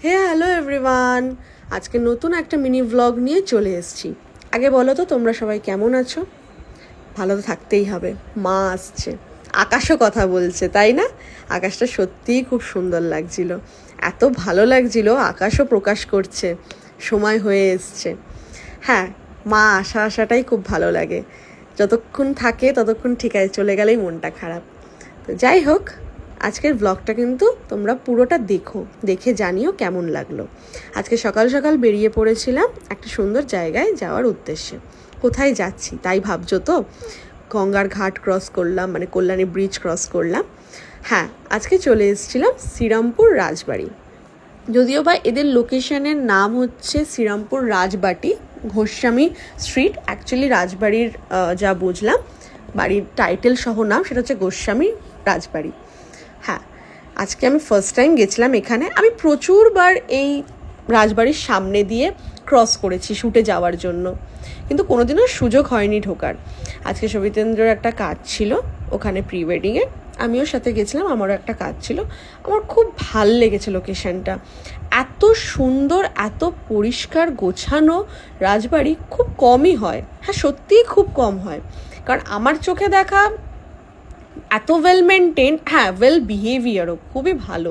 Hello everyone, আজকে নতুন একটা মিনি ব্লগ নিয়ে চলে এসেছি। আগে বলো তো তোমরা সবাই কেমন আছো? ভালো তো থাকতেই হবে, মা আসছে, আকাশও কথা বলছে, তাই না? আকাশটা সত্যিই খুব সুন্দর লাগছিল, এত ভালো লাগছিল, আকাশও প্রকাশ করছে, সময় হয়ে এসছে। হ্যাঁ, মা আসাটাই খুব ভালো লাগে, যতক্ষণ থাকে ততক্ষণ ঠিক আছে, চলে গেলেই মনটা খারাপ। তো যাই হোক, আজকের ব্লগটা কিন্তু তোমরা পুরোটা দেখে জানিও কেমন লাগলো। আজকে সকাল সকাল বেরিয়ে পড়েছিলাম একটা সুন্দর জায়গায় যাওয়ার উদ্দেশ্যে। কোথায় যাচ্ছি তাই ভাবছো তো? গঙ্গার ঘাট ক্রস করলাম, মানে কল্যাণী ব্রিজ ক্রস করলাম। হ্যাঁ, আজকে চলে এসেছিলাম শ্রীরামপুর রাজবাড়ি। যদিও বা এদের লোকেশনের নাম হচ্ছে শ্রীরামপুর রাজবাটি, গোস্বামী স্ট্রিট। অ্যাকচুয়ালি রাজবাড়ির যা বুঝলাম, বাড়ির টাইটেল সহ নাম সেটা হচ্ছে গোস্বামী রাজবাড়ি। হ্যাঁ, আজকে আমি ফার্স্ট টাইম গেছিলাম এখানে। আমি প্রচুরবার এই রাজবাড়ির সামনে দিয়ে ক্রস করেছি শ্যুটে যাওয়ার জন্য, কিন্তু কোনোদিনও সুযোগ হয়নি ঢোকার। আজকে সবিতেন্দ্রর একটা কাজ ছিল ওখানে, প্রি ওয়েডিংয়ে, আমিও সাথে গেছিলাম, আমারও একটা কাজ ছিল। আমার খুব ভাল লেগেছে লোকেশনটা, এত সুন্দর, এত পরিষ্কার গোছানো রাজবাড়ি খুব কমই হয়। হ্যাঁ, সত্যিই খুব কম হয়, কারণ আমার চোখে দেখা এত ওয়েল মেনটেন, হ্যাঁ ওয়েল বিহেভিয়ারও খুবই ভালো।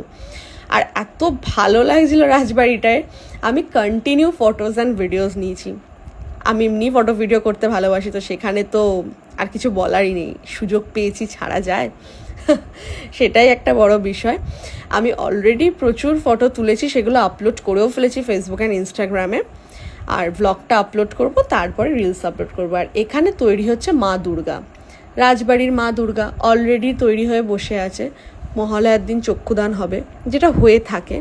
আর এত ভালো লাগছিল রাজবাড়িটায়, আমি কন্টিনিউ ফটোজ অ্যান্ড ভিডিওস নিয়েছি। আমি এমনি ফটো ভিডিও করতে ভালোবাসি, তো সেখানে তো আর কিছু বলারই নেই, সুযোগ পেয়েছি, ছাড়া যায়? সেটাই একটা বড় বিষয়। আমি অলরেডি প্রচুর ফটো তুলেছি, সেগুলো আপলোড করেও ফেলেছি ফেসবুক অ্যান্ড ইনস্টাগ্রামে। আর ব্লগটা আপলোড করব, তারপরে রিলস আপলোড করবো। আর এখানে তৈরি হচ্ছে মা দুর্গা, রাজবাড়ির মা দুর্গা অলরেডি তৈরি হয়ে বসে আছে। মহালয়ার দিন চক্ষুদান হবে, যেটা হয়ে থাকে।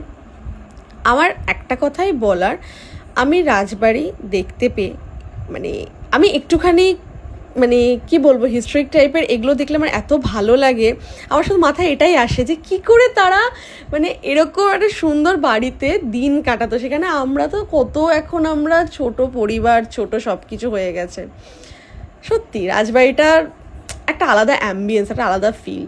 আমার একটা কথাই বলার, আমি রাজবাড়ি দেখতে পেয়ে, মানে আমি একটুখানি, মানে কি বলবো, হিস্ট্রিক টাইপের এগুলো দেখলে আমার এত ভালো লাগে। আমার শুধু মাথায় এটাই আসে যে কি করে তারা মানে এরকম একটা সুন্দর বাড়িতে দিন কাটাতো। সেখানে আমরা তো কত, এখন আমরা ছোট পরিবার, ছোট সব কিছু হয়ে গেছে। সত্যি রাজবাড়িটার একটা আলাদা অ্যাম্বিয়েন্স, একটা আলাদা ফিল।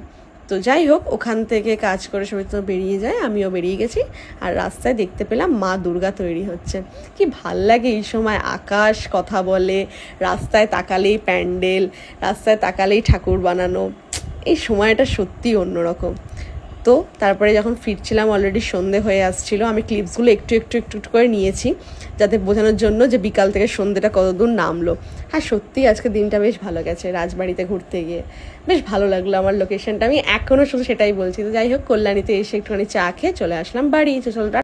তো যাই হোক, ওখান থেকে কাজ করে সবাই তো বেরিয়ে যায়, আমিও বেরিয়ে গেছি। আর রাস্তায় দেখতে পেলাম মা দুর্গা তৈরি হচ্ছে। কি ভাল লাগে এই সময়, আকাশ কথা বলে, রাস্তায় তাকালেই প্যান্ডেল, রাস্তায় তাকালেই ঠাকুর বানানো। এই সময়টা সত্যিই অন্যরকম। তো তারপরে যখন ফিরছিলাম, অলরেডি সন্ধে হয়ে আসছিল। আমি ক্লিপসগুলো একটু একটু একটু একটু করে নিয়েছি, যাতে বোঝানোর জন্য যে বিকাল থেকে সন্ধেটা কতদূর নামলো। হ্যাঁ, সত্যিই আজকে দিনটা বেশ ভালো গেছে রাজবাড়িতে ঘুরতে গিয়ে, বেশ ভালো লাগলো আমার লোকেশনটা। আমি এখনও শুধু সেটাই বলছি। তো যাই হোক, কল্যাণীতে এসে একটুখানি চা খেয়ে চলে আসলাম বাড়ি। চলো।